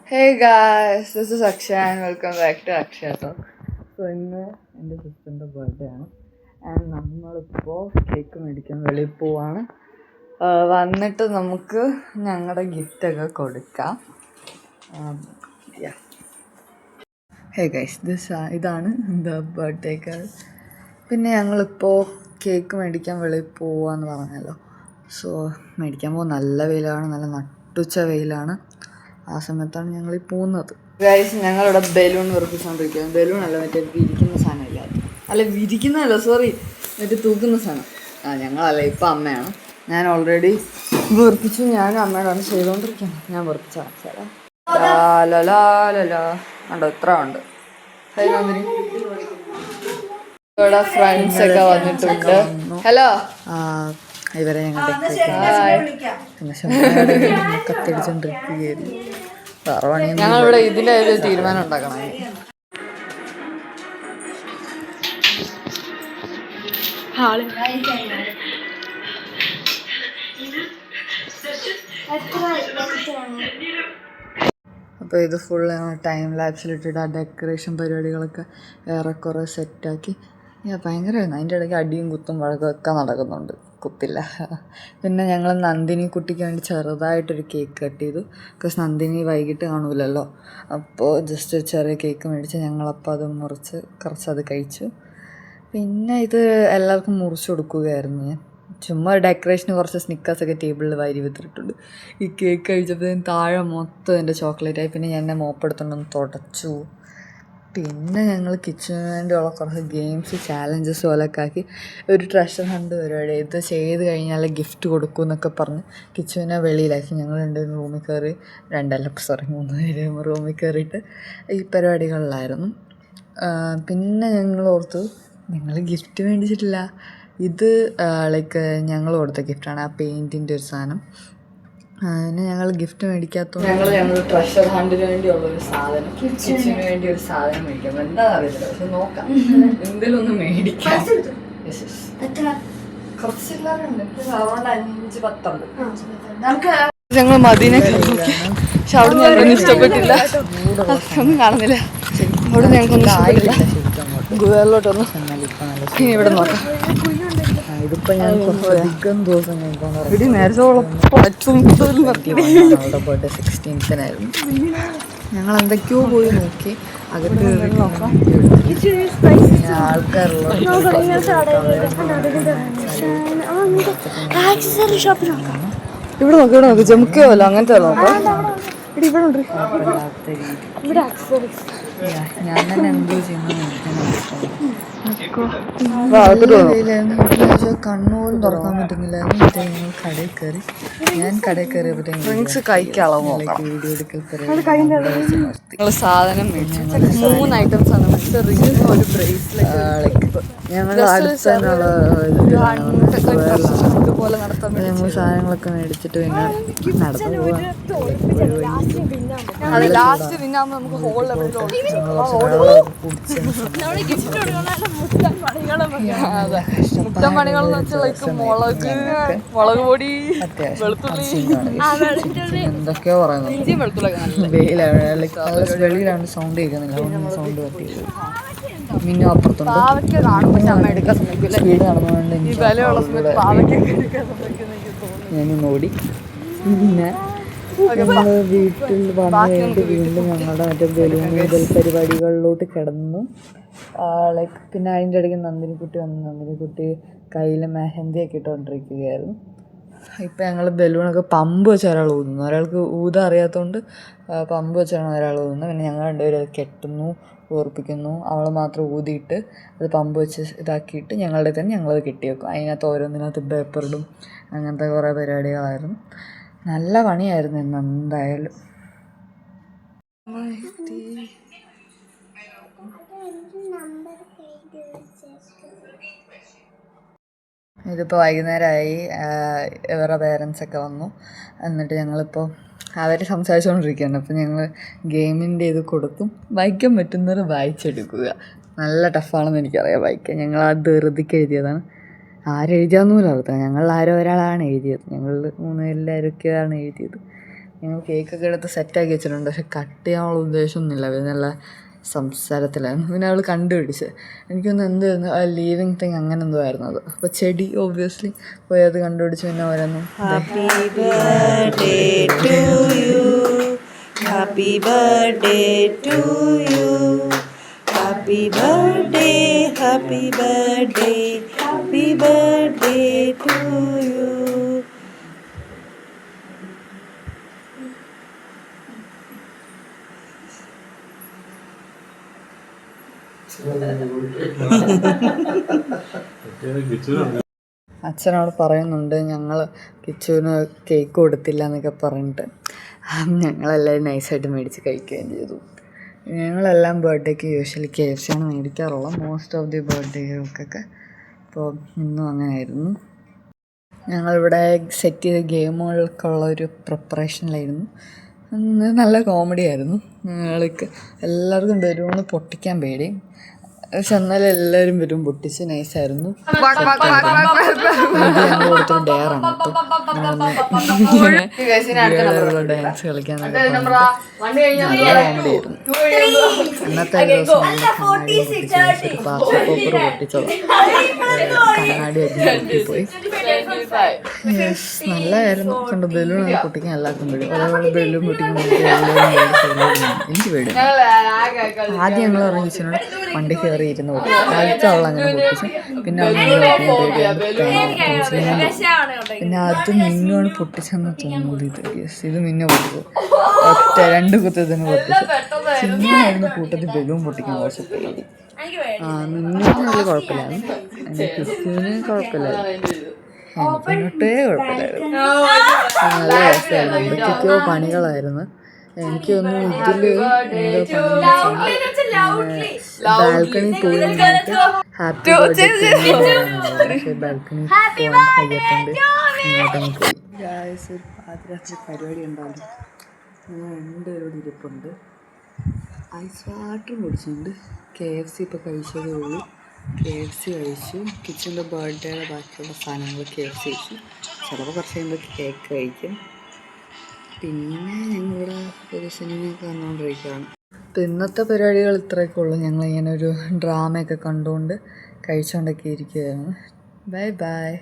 Hey guys, this is Akshay and welcome back to Akshay Talk. So ഇന്ന് എൻ്റെ സിസ്റ്ററിൻ്റെ birthday ആണ് and നമ്മളിപ്പോൾ cake മേടിക്കാൻ വെളിയിൽ പോവാണ്. വന്നിട്ട് നമുക്ക് ഞങ്ങളുടെ ഗിഫ്റ്റൊക്കെ കൊടുക്കാം. ഹേ ഗൈസ്, ഇതാണ് എന്താ ബർത്ത്ഡേ കാർഡ്. പിന്നെ ഞങ്ങളിപ്പോൾ കേക്ക് മേടിക്കാൻ വെളിയിൽ പോവാന്ന് പറഞ്ഞല്ലോ. സോ മേടിക്കാൻ പോകും. നല്ല വെയിലാണ്, നല്ല നട്ടുച്ച വെയിലാണ്. ആ സമയത്താണ് ഞങ്ങൾ പോകുന്നത്. ഗൈസ്, ഞങ്ങളിവിടെ ബലൂൺ വെറുപ്പിച്ചുകൊണ്ടിരിക്കുകയാണ്. ബലൂൺ അല്ല, മറ്റേ വിരിക്കുന്ന സാധനമില്ല, അല്ല വിരിക്കുന്നതല്ല, സോറി, മറ്റേ തൂക്കുന്ന സാധനം. ഞങ്ങളല്ല, ഇപ്പം അമ്മയാണ്. ഞാൻ ഓൾറെഡി വെറുപ്പിച്ചു. ഞാനും അമ്മയോടാണ് ചെയ്തുകൊണ്ടിരിക്കുന്നത്. ഞാൻ വെറുപ്പിച്ച കണ്ടോ, ഇത്ര ഉണ്ട്. ഇവിടെ ഫ്രണ്ട്സ് ഒക്കെ വന്നിട്ടുണ്ട്. ഹലോ, ഇവരെ ഞങ്ങൾ കത്തടിച്ചോണ്ടിരിക്കുകയായിരുന്നു. ഞങ്ങളിവിടെ ഇതിൻ്റെ ഒരു തീരുമാനം ഉണ്ടാക്കണം. അപ്പോൾ ഇത് ഫുൾ ടൈം ലാപ്സിലിട്ടിട്ട് ആ ഡെക്കറേഷൻ പരിപാടികളൊക്കെ ഏറെക്കുറെ സെറ്റാക്കി. ഭയങ്കരമായിരുന്നു. അതിൻ്റെ ഇടയ്ക്ക് അടിയും കുത്തും വഴക്കൊക്കെ നടക്കുന്നുണ്ട്. കുത്തില്ല. പിന്നെ ഞങ്ങൾ നന്ദിനി കുട്ടിക്ക് വേണ്ടി ചെറുതായിട്ടൊരു കേക്ക് കട്ട് ചെയ്തു. ബിക്കോസ് നന്ദിനി വൈകിട്ട് കാണൂലല്ലോ. അപ്പോൾ ജസ്റ്റ് ചെറിയ കേക്ക് മേടിച്ച് ഞങ്ങളപ്പോൾ അത് മുറിച്ച് കുറച്ചത് കഴിച്ചു. പിന്നെ ഇത് എല്ലാവർക്കും മുറിച്ച് കൊടുക്കുകയായിരുന്നു ഞാൻ. ചുമ്മാ ഡെക്കറേഷന് കുറച്ച് സ്നിക്കേഴ്സൊക്കെ ടേബിളിൽ വാരി വിത്തിട്ടുണ്ട്. ഈ കേക്ക് കഴിച്ചപ്പോൾ താഴെ മൊത്തം എൻ്റെ ചോക്ലേറ്റായി. പിന്നെ ഞാൻ എന്നെ മോപ്പെടുത്തോണ്ടൊന്ന് തുടച്ചു. പിന്നെ ഞങ്ങൾ കിച്ചന് വേണ്ടിയുള്ള കുറച്ച് ഗെയിംസ് ചാലഞ്ചസ് പോലൊക്കെ ആക്കി ഒരു ട്രഷർ ഹണ്ട് പരിപാടി. ഇത് ചെയ്ത് കഴിഞ്ഞാൽ ഗിഫ്റ്റ് കൊടുക്കും എന്നൊക്കെ പറഞ്ഞ് കിച്ചനെ വെളിയിലാക്കി. ഞങ്ങൾ രണ്ടുപേരും റൂമിൽ കയറി, 3 പേര് റൂമിൽ കയറിയിട്ട് ഈ പരിപാടികളിലായിരുന്നു. പിന്നെ ഞങ്ങൾ ഓർത്തു ഞങ്ങൾ ഗിഫ്റ്റ് മേടിച്ചിട്ടില്ല. ഇത് ലൈക്ക് ഞങ്ങൾ കൊടുത്ത ഗിഫ്റ്റാണ്, ആ പെയിൻറ്റിൻ്റെ ഒരു സാധനം. പിന്നെ ഞങ്ങൾ ഗിഫ്റ്റ് മേടിക്കാത്തത് ഞങ്ങൾ ട്രഷർ ഹണ്ടിന് വേണ്ടിയുള്ളൊരു സാധനം, കിച്ചന് വേണ്ടി ഒരു സാധനം മേടിക്കാം. എന്താ അറിയില്ല, പക്ഷെ നോക്കാം, എന്തെങ്കിലും ഒന്ന് മേടിക്കാം. കുറച്ചെല്ലാവരുണ്ട്, അറൗണ്ട് 5-10 ഞങ്ങൾ മദീനെ കണ്ടു. പക്ഷെ അവിടെ ഞങ്ങൾക്കൊന്നും ഇഷ്ടപ്പെട്ടില്ല, ഒന്നും കാണുന്നില്ല. അവിടെ ഞങ്ങൾക്കൊന്നും ഇഷ്ടപ്പെട്ടില്ല. ഗുഹയിലോട്ടൊന്നും ഇനി ഇവിടെ നോക്കാം. ഇതിപ്പോൾ ഞാൻ അധികം ദിവസം ഇവിടെ നേരത്തോളം അവളുടെ ബർത്ത്ഡേ 16-നായിരുന്നു. ഞങ്ങൾ എന്തൊക്കെയോ പോയി നോക്കി, അകത്ത് നോക്കാം. ആൾക്കാരുള്ള ഇവിടെ നോക്കി ജമുക്കയോല്ലോ അങ്ങനത്തെ നോക്കാം. ഇവിടെ ഉണ്ട്. ഞാൻ തന്നെ എന്തോ ചെയ്യുന്നു. കണ്ണുപോലും തുറക്കാൻ പറ്റുന്നില്ലായിരുന്നു. മറ്റേ ഞങ്ങൾ കടയിൽ കയറി. ഞാൻ കടയിൽ കയറിയപ്പോഴത്തേക്ക് കഴിക്കാളോ വീഡിയോ എടുക്കൽ ഞങ്ങൾ സാധനം മേടിച്ചു. 3 items ആണ്. ഒരു ബ്രേസ്ലെറ്റ്. ഞങ്ങൾ അടുത്തുള്ള ഇതുപോലെ നടത്താൻ ഞങ്ങൾ സാധനങ്ങളൊക്കെ മേടിച്ചിട്ട് പിന്നെ നടന്നു പോകാൻ. അത് ലാസ്റ്റ് പിന്നെ നമുക്ക് ഹോളിൽ മുട്ടൻ പണികളെന്ന് വെച്ചാൽ ലൈക്ക് മുളക് പൊടി, വെളുത്തുള്ളി, എന്തൊക്കെയോ പറയുന്നു. വെളിയിലാണ് സൗണ്ട് കേൾക്കുന്നില്ല, സൗണ്ട് പറ്റിയത്. മിന്നു അപ്പുറത്തുണ്ട്. സ്പീഡ് നടന്നുകൊണ്ട് ഞാനൊന്ന് ഓടി. പിന്നെ ഞങ്ങൾ വീട്ടിൽ വന്നു കഴിഞ്ഞിട്ട് വീണ്ടും ഞങ്ങളുടെ മറ്റേ ബലൂൺ പരിപാടികളിലോട്ട് കിടന്നു. ലൈക്ക് പിന്നെ അതിൻ്റെ ഇടയ്ക്ക് നന്ദിനിക്കുട്ടി വന്നു. നന്ദിനിക്കുട്ടി കയ്യിൽ മെഹന്തിയൊക്കെ ഇട്ടുകൊണ്ടിരിക്കുകയായിരുന്നു. ഇപ്പം ഞങ്ങൾ ബലൂണൊക്കെ പമ്പ് വെച്ച് ഒരാൾ ഊതുന്നു. ഒരാൾക്ക് ഊതാൻ അറിയാത്തതുകൊണ്ട് പമ്പ് വെച്ചാണ് ഒരാൾ ഊതുന്നത്. പിന്നെ ഞങ്ങൾ രണ്ടുപേരും അത് കെട്ടുന്നു, ഓർപ്പിക്കുന്നു. അവൾ മാത്രം ഊതിയിട്ട് അത് പമ്പ് വെച്ച് ഇതാക്കിയിട്ട് ഞങ്ങളുടെ തന്നെ ഞങ്ങളത് കെട്ടി വെക്കും. അതിനകത്ത് ഓരോന്നിനകത്ത് പേപ്പറിടും. അങ്ങനത്തെ കുറേ പരിപാടികളായിരുന്നു. നല്ല പണിയായിരുന്നു ഇന്ന് എന്തായാലും. ഇതിപ്പോൾ വൈകുന്നേരമായി. ഇവരുടെ പേരൻസൊക്കെ വന്നു. എന്നിട്ട് ഞങ്ങളിപ്പോൾ അവർ സംസാരിച്ചുകൊണ്ടിരിക്കുകയാണ്. അപ്പോൾ ഞങ്ങൾ ഗെയിമിൻ്റെ ഇത് കൊടുക്കും. വായിക്കാൻ പറ്റുന്നത് വായിച്ചെടുക്കുക. നല്ല ടഫാണെന്ന് എനിക്കറിയാം വായിക്കാൻ. ഞങ്ങളത് ധൃതിക്ക് എഴുതിയതാണ്. ആരെഴുതിയാന്ന് പോലും അറിയത്തില്ല. ഞങ്ങൾ ആരോ ഒരാളാണ് എഴുതിയത്. ഞങ്ങൾ 3 പേരിലാരൊക്കെയാണ് എഴുതിയത്. ഞങ്ങൾ കേക്കൊക്കെ എടുത്ത് സെറ്റാക്കി വെച്ചിട്ടുണ്ട്. പക്ഷെ കട്ട് ചെയ്യാനുള്ള ഉദ്ദേശമൊന്നുമില്ല. പിന്നെ നല്ല സംസാരത്തിലായിരുന്നു. പിന്നെ അവൾ കണ്ടുപിടിച്ച് എനിക്കൊന്ന് എന്തായിരുന്നു ലീവിങ് തിങ് അങ്ങനെ എന്തോ ആയിരുന്നു അത്. അപ്പോൾ ചെടി ഓബ്വിയസ്ലി പോയി അത് കണ്ടുപിടിച്ച് പിന്നെ ഓരോന്നു happy birthday to you, happy birthday to you, happy birthday, happy birthday, happy birthday to you. അച്ഛനോട് പറയുന്നുണ്ട് ഞങ്ങൾ കിച്ചുവിന് കേക്ക് കൊടുത്തില്ല എന്നൊക്കെ പറഞ്ഞിട്ട്. ഞങ്ങളെല്ലാവരും നൈസായിട്ട് മേടിച്ച് കഴിക്കുകയും ചെയ്തു. ഞങ്ങളെല്ലാം ബർത്ത്ഡേക്ക് യൂഷ്വലി KFC ആണ് മേടിക്കാറുള്ളത്, മോസ്റ്റ് ഓഫ് ദി ബർത്ത്ഡേകൾക്കൊക്കെ. അപ്പോൾ ഇന്നും അങ്ങനെയായിരുന്നു. ഞങ്ങളിവിടെ സെറ്റ് ചെയ്ത ഗെയിമുകൾക്കുള്ളൊരു പ്രിപ്പറേഷനിലായിരുന്നു. നല്ല കോമഡി ആയിരുന്നു. ഞങ്ങൾക്ക് എല്ലാവർക്കും വരുമെന്ന് പൊട്ടിക്കാൻ പേടി, പക്ഷെ എന്നാലും എല്ലാവരും വരും പൊട്ടിച്ച്. നൈസായിരുന്നു. ഞങ്ങൾ കൊടുത്തൊരു ഡെയറാണ് കേട്ടോ, ഡാൻസ് കളിക്കാനൊക്കെ നല്ല കോമഡി ആയിരുന്നു. അന്നത്തെ ദിവസം കണ്ണാടി പൊട്ടിച്ചു, പാർട്ടി പേപ്പർ പൊട്ടിച്ചത് കണ്ണാടി പൊട്ടിപ്പോയി. നല്ലതായിരുന്നു. കണ്ട് ബലൂൺ പൊട്ടിക്കാൻ എല്ലാവർക്കും പേടി. ഒരാൾ ബലൂൺ പൊട്ടിക്കുമ്പോൾ എനിക്ക് പേടി. ആദ്യം ഞങ്ങൾ പറഞ്ഞ കിച്ചനോട് വണ്ടി കയറി ഇരുന്ന് പൊട്ടിച്ചു. ആദ്യത്തെ അവൾ അങ്ങനെ പൊട്ടിച്ചു. പിന്നെ അവൾ പിന്നെ അത് മിന്നുമാണ് പൊട്ടിച്ചെന്ന് തോന്നുന്നത്. ഇത് മിന്ന പൊട്ടിച്ചു. ഒറ്റ 2 കുത്തത്തിന് പൊട്ടിച്ചു. ചിന്നായിരുന്നു കൂട്ടത്തിൽ ബലൂൺ പൊട്ടിക്കാൻ കുറച്ച് പേടി. മിന്നിന് വലിയ കുഴപ്പമില്ലായിരുന്നു, ക്രിസ്തുവിന് കുഴപ്പമില്ലായിരുന്നു, എനിക്കൊട്ടേ കുഴപ്പമില്ലായിരുന്നു. നല്ല രസമായിരുന്നു. എന്തൊക്കെയോ പണികളായിരുന്നു. എനിക്ക് തോന്നുന്നു ഇതിൽ എന്തോ പണി ബാൽക്കണി പോയി ഹാപ്പി ബർത്ത്ഡേ പക്ഷേ ബാൽക്കണി പോകാൻ കഴിയാത്തതുകൊണ്ട് ഇങ്ങോട്ടങ്ങ് പോയി. ഒരു പാതിരാത്രി പരിപാടി ഉണ്ടാകും. ഞങ്ങൾ 2 പേരോട് ഇരിപ്പുണ്ട്. Ice water കുടിച്ചിട്ടുണ്ട്. KFC ഇപ്പോൾ കഴിച്ചതേ ഉള്ളൂ. KFC കഴിച്ചു. കിച്ചൻ്റെ ബർത്ത്ഡേയുടെ ബാക്കിയുള്ള സാധനങ്ങൾ KFC കഴിച്ചു. ചിലപ്പോൾ കുറച്ച് കഴിയുമ്പോൾ കേക്ക് കഴിക്കും. പിന്നെ ഞങ്ങളിവിടെ ഒരു സിനിമയൊക്കെ കണ്ടുകൊണ്ടിരിക്കുകയാണ്. അപ്പോൾ ഇന്നത്തെ പരിപാടികൾ ഇത്രയൊക്കെ ഉള്ളൂ. ഞങ്ങളിങ്ങനെ ഒരു ഡ്രാമയൊക്കെ കണ്ടുകൊണ്ട് കഴിച്ചുകൊണ്ടൊക്കെ ഇരിക്കുകയാണ്. Bye bye.